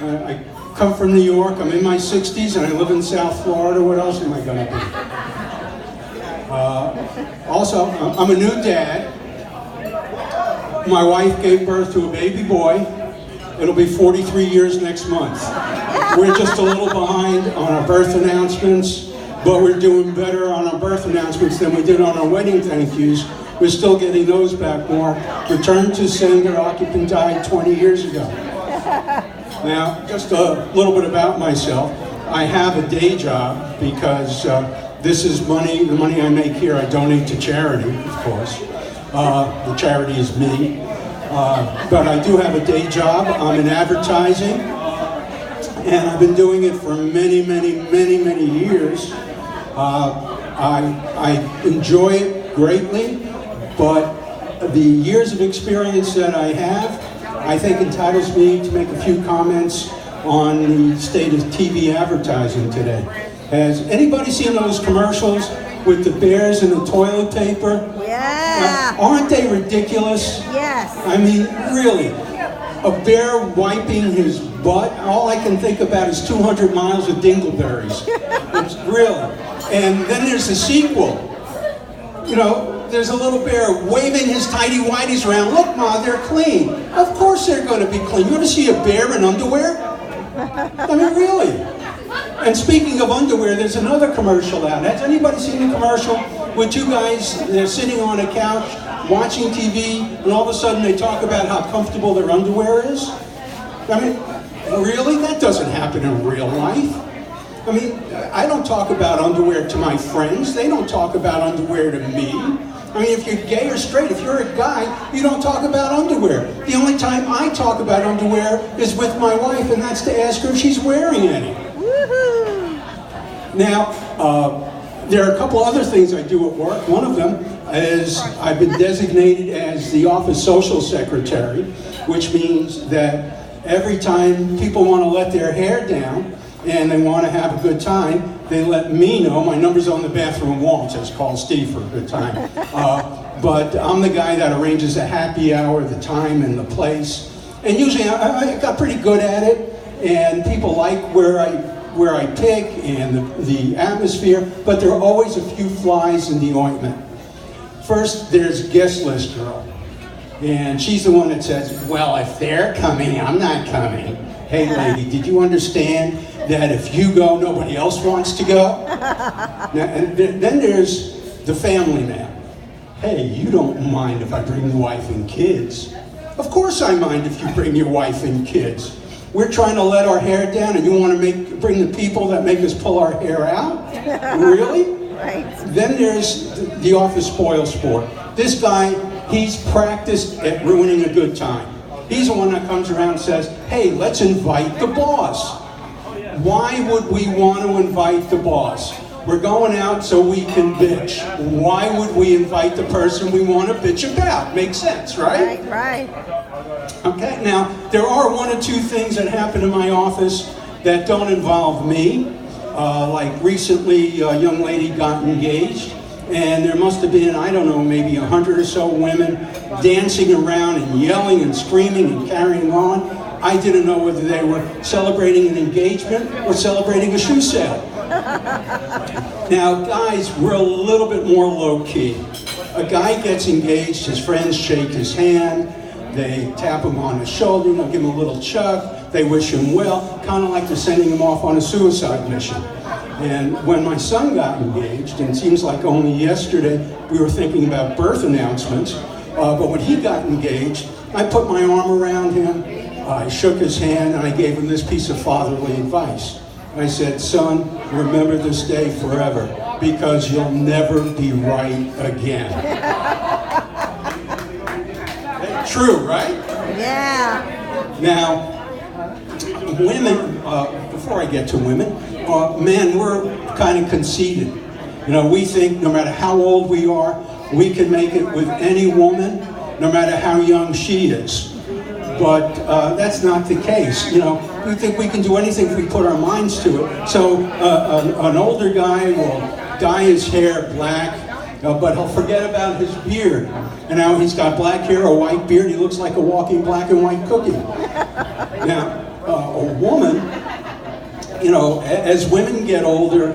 I come from New York. I'm in my 60s, and I live in South Florida. What else am I going to be? Also, I'm a new dad. My wife gave birth to a baby boy. It'll be 43 years next month. We're just a little behind on our birth announcements, but we're doing better on our birth announcements than we did on our wedding thank yous. We're still getting those back more. Return to sender, occupant died 20 years ago. Now, just a little bit about myself. I have a day job because this is money, the money I make here I donate to charity, of course. The charity is me. But I do have a day job. I'm in advertising, and I've been doing it for many, many, many, many years. I enjoy it greatly, but the years of experience that I have, I think entitles me to make a few comments on the state of TV advertising today. Has anybody seen those commercials with the bears and the toilet paper? Yeah. Aren't they ridiculous? Yes. I mean, really, a bear wiping his butt, all I can think about is 200 miles of dingleberries. It's really. And then there's a sequel. You know, there's a little bear waving his tighty-whities around. Look, Ma, they're clean. Of course they're going to be clean. You ever see a bear in underwear? I mean, really. And speaking of underwear, there's another commercial out. Has anybody seen the commercial with two guys, they're sitting on a couch, watching TV, and all of a sudden they talk about how comfortable their underwear is? I mean, really? That doesn't happen in real life. I mean, I don't talk about underwear to my friends. They don't talk about underwear to me. I mean, if you're gay or straight, if you're a guy, you don't talk about underwear. The only time I talk about underwear is with my wife, and that's to ask her if she's wearing any. Now, there are a couple other things I do at work. One of them is I've been designated as the office social secretary, which means that every time people want to let their hair down and they want to have a good time, they let me know. My number's on the bathroom wall. It says call Steve for a good time. But I'm the guy that arranges a happy hour, the time and the place. And usually I got pretty good at it, and people like where I pick and the atmosphere, but there are always a few flies in the ointment. First, there's guest list girl, and she's the one that says, well, if they're coming, I'm not coming. Hey lady, did you understand that if you go, nobody else wants to go? Now, and then there's the family man. Hey, you don't mind if I bring the wife and kids. Of course I mind if you bring your wife and kids. We're trying to let our hair down, and you want to bring the people that make us pull our hair out? Really? Right. Then there's the office spoil sport. This guy, he's practiced at ruining a good time. He's the one that comes around and says, hey, let's invite the boss. Why would we want to invite the boss? We're going out so we can bitch. Why would we invite the person we want to bitch about? Makes sense, right? Right, right. Okay, now, there are one or two things that happen in my office that don't involve me. Like recently, a young lady got engaged, and there must have been, I don't know, maybe 100 or so women dancing around and yelling and screaming and carrying on. I didn't know whether they were celebrating an engagement or celebrating a shoe sale. Now, guys, we're a little bit more low-key. A guy gets engaged, his friends shake his hand, they tap him on the shoulder, they'll give him a little chuck, they wish him well, kind of like they're sending him off on a suicide mission. And when my son got engaged, and it seems like only yesterday we were thinking about birth announcements, but when he got engaged, I put my arm around him, I shook his hand, and I gave him this piece of fatherly advice. I said, son, remember this day forever, because you'll never be right again. True, right? Yeah. Now, women, before I get to women, men, we're kind of conceited. You know, we think no matter how old we are, we can make it with any woman, no matter how young she is. But that's not the case. You know, we think we can do anything if we put our minds to it. So an older guy will dye his hair black, but he'll forget about his beard. And now he's got black hair, a white beard, he looks like a walking black and white cookie. Now, a woman, you know, as women get older,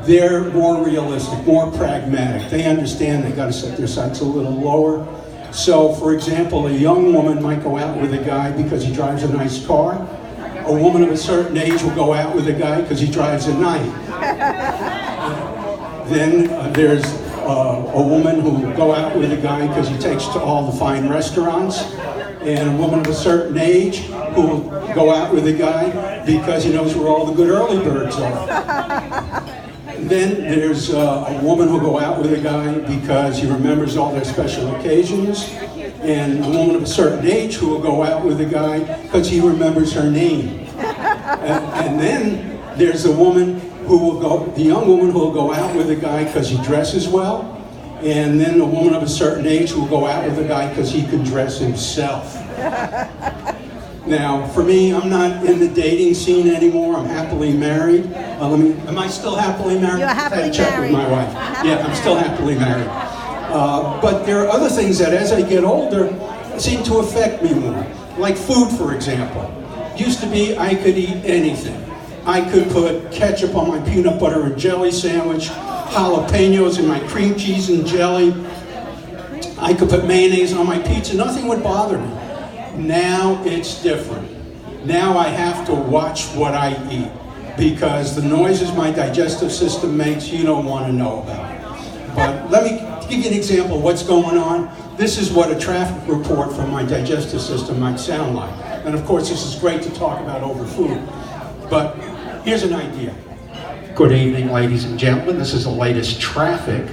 they're more realistic, more pragmatic. They understand they got to set their sights a little lower. So, for example, a young woman might go out with a guy because he drives a nice car. A woman of a certain age will go out with a guy because he drives a night. Then there's a woman who will go out with a guy because he takes to all the fine restaurants. And a woman of a certain age who will go out with a guy because he knows where all the good early birds are. Then there's a woman who'll go out with a guy because he remembers all their special occasions, and a woman of a certain age who will go out with a guy because he remembers her name. And then there's a woman who will go, the young woman who will go out with a guy because he dresses well, and then a woman of a certain age who will go out with a guy because he can dress himself. Now, for me, I'm not in the dating scene anymore. I'm happily married. Am I still happily married? You're happily I had to check married. with my wife. Yeah, I'm still happily married. But there are other things that, as I get older, seem to affect me more. Like food, for example. Used to be I could eat anything. I could put ketchup on my peanut butter and jelly sandwich, jalapenos in my cream cheese and jelly. I could put mayonnaise on my pizza. Nothing would bother me. Now it's different. Now I have to watch what I eat because the noises my digestive system makes, you don't want to know about. But let me give you an example of what's going on. This is what a traffic report from my digestive system might sound like. And of course, this is great to talk about over food. But here's an idea. Good evening, ladies and gentlemen. This is the latest traffic.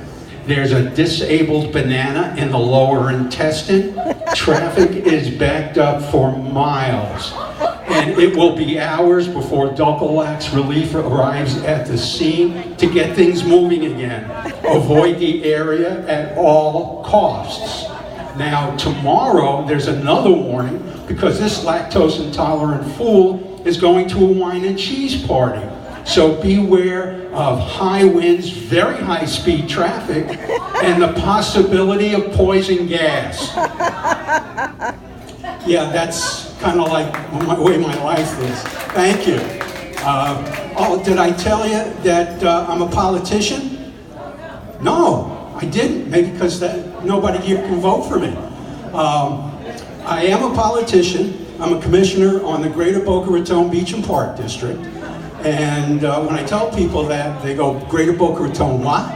There's a disabled banana in the lower intestine. Traffic is backed up for miles. And it will be hours before Dulcolax relief arrives at the scene to get things moving again. Avoid the area at all costs. Now, tomorrow, there's another warning because this lactose intolerant fool is going to a wine and cheese party. So beware of high winds, very high speed traffic, and the possibility of poison gas. Yeah, that's kind of like the way my life is. Thank you. Oh, did I tell you that I'm a politician? No, I didn't. Maybe because nobody here can vote for me. I am a politician. I'm a commissioner on the Greater Boca Raton Beach and Park District. And when I tell people that, they go, Greater Boca Raton, what?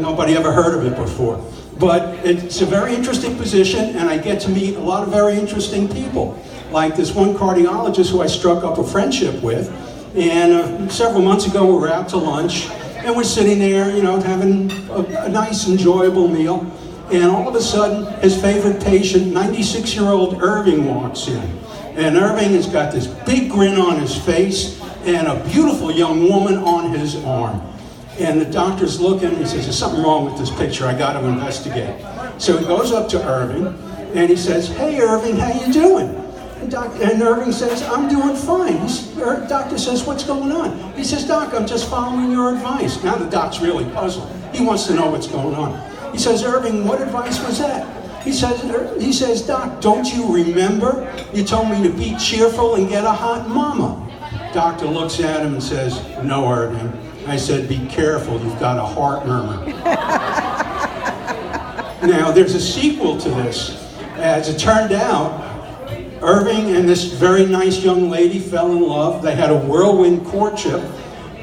Nobody ever heard of it before. But it's a very interesting position, and I get to meet a lot of very interesting people. Like this one cardiologist who I struck up a friendship with. And several months ago, we were out to lunch, and we're sitting there, you know, having a nice, enjoyable meal. And all of a sudden, his favorite patient, 96-year-old Irving, walks in. And Irving has got this big grin on his face, and a beautiful young woman on his arm. And the doctor's looking, he says, there's something wrong with this picture, I got to investigate. So he goes up to Irving, and he says, hey Irving, how you doing? And Irving says, I'm doing fine. The doctor says, what's going on? He says, Doc, I'm just following your advice. Now the doc's really puzzled. He wants to know what's going on. He says, Irving, what advice was that? He says, Doc, don't you remember? You told me to be cheerful and get a hot mama. Doctor looks at him and says, no, Irving. I said, be careful, you've got a heart murmur. Now, there's a sequel to this. As it turned out, Irving and this very nice young lady fell in love. They had a whirlwind courtship,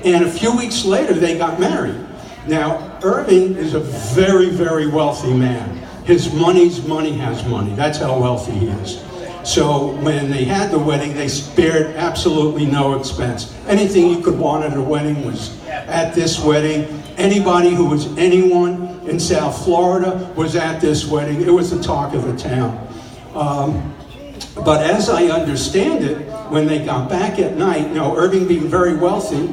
and a few weeks later, they got married. Now, Irving is a very, very wealthy man. His money's money has money. That's how wealthy he is. So when they had the wedding, they spared absolutely no expense. Anything you could want at a wedding was at this wedding. Anybody who was anyone in South Florida was at this wedding. It was the talk of the town. But as I understand it, when they got back at night, you know, Irving being very wealthy,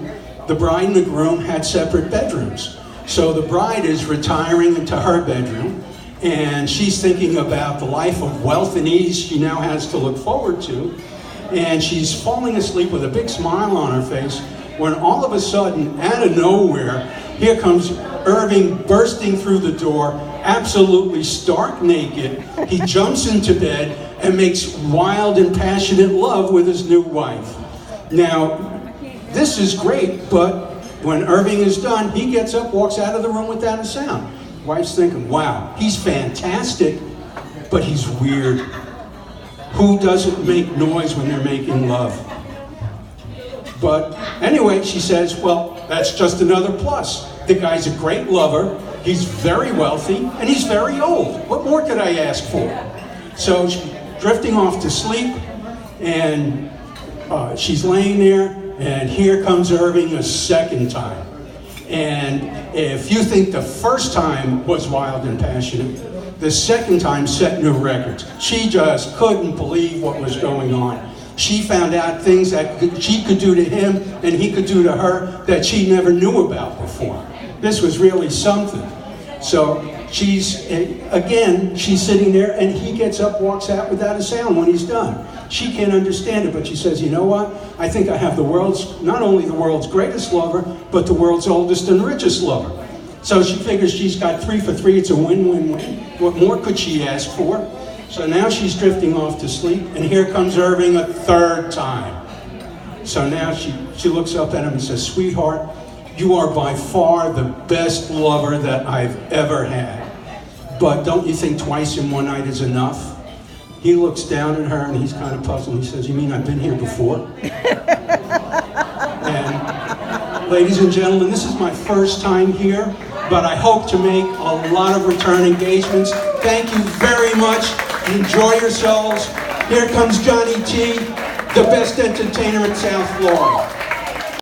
the bride and the groom had separate bedrooms. So the bride is retiring into her bedroom, and she's thinking about the life of wealth and ease she now has to look forward to. And she's falling asleep with a big smile on her face when all of a sudden, out of nowhere, here comes Irving bursting through the door, absolutely stark naked. He jumps into bed and makes wild and passionate love with his new wife. Now, this is great, but when Irving is done, he gets up, walks out of the room without a sound. Wife's thinking, wow, he's fantastic, but he's weird. Who doesn't make noise when they're making love? But anyway, she says, well, that's just another plus. The guy's a great lover, he's very wealthy, and he's very old. What more could I ask for? So she's drifting off to sleep, and she's laying there, and here comes Irving a second time. And if you think the first time was wild and passionate, the second time set new records. She just couldn't believe what was going on. She found out things that she could do to him and he could do to her that she never knew about before. This was really something. So she's sitting there, and he gets up, walks out without a sound when he's done. She can't understand it, but she says, you know what? I think I have not only the world's greatest lover, but the world's oldest and richest lover. So she figures she's got 3 for 3, it's a win-win-win. What more could she ask for? So now she's drifting off to sleep, and here comes Irving a third time. So now she looks up at him and says, sweetheart, you are by far the best lover that I've ever had. But don't you think twice in one night is enough? He looks down at her and he's kind of puzzled. He says, you mean I've been here before? And ladies and gentlemen, this is my first time here, but I hope to make a lot of return engagements. Thank you very much. Enjoy yourselves. Here comes Johnny T, the best entertainer in South Florida.